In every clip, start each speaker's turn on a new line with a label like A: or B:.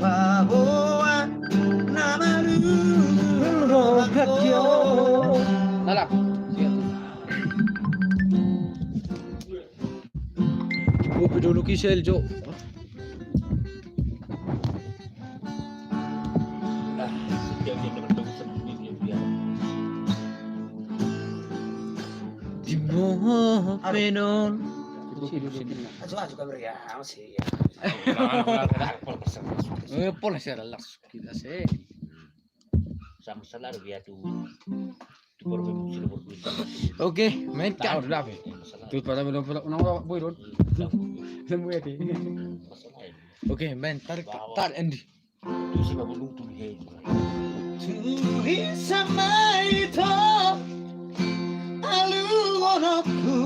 A: 바보와 나만을 바뀌어.
B: Lalap. Kopi dulu Kisel, Jo. Di bawah penon.
A: Ajo kabar ya, masih ya.
B: Pola sih relax kita sih.
C: Sama salar dia tu baru bisa berbisa.
B: Oke, main kau dah apa? Tu pada belum nama boy ron. Semua ya. Oke, main tarik Andy.
C: Tu siapa belum tu dia.
A: Tulis sama itu aluanku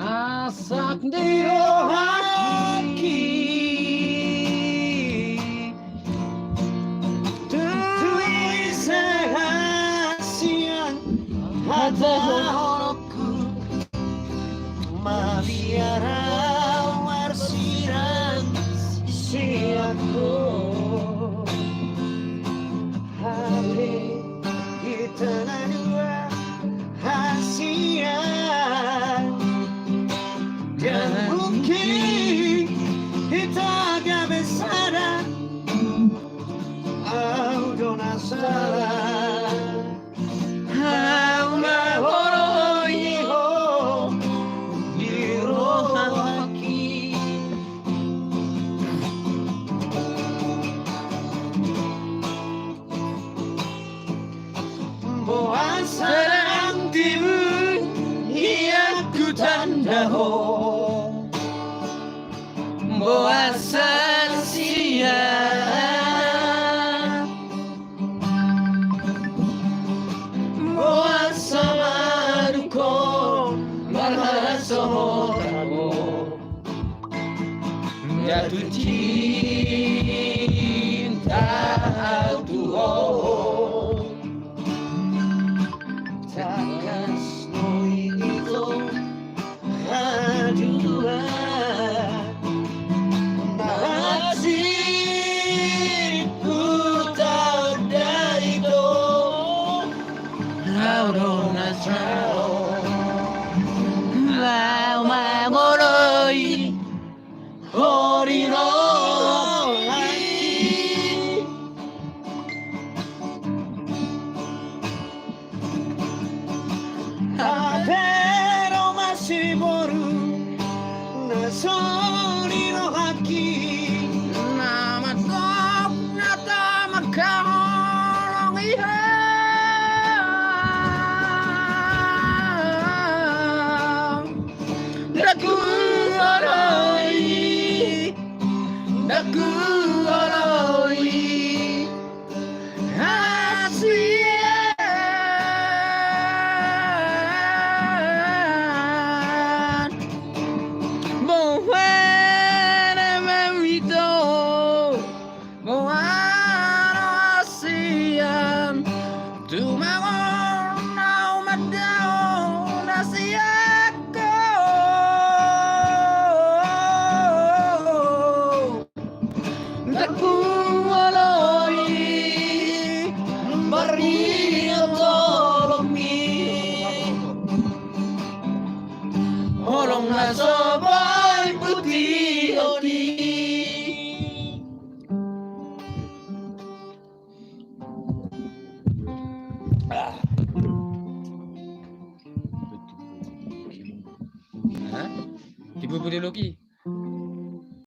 B: Asak
A: di hati. Tulis hasian hataku mabiara warsiran siapku. Hari kita dua hasian dan mungkin kita gak besar. Oh, don't salah. How my horo hirohaki. Boa sarang timu iaku tanda ho. Boa sia. Boa samaruko marhasotago. Jatuh cinta tuh. Takkan snowy itu hadua nasibku tak dari itu laudo nasrao lau magoroi horino pero masih baru nasoni no haki nama kau nata makarong iha daku aloi hasian buena memito buana hasian tu mau madao nasiako daku aloi Maria tolongi Holonglah sobai putih odi.
B: Hah? Tiba boleh loki.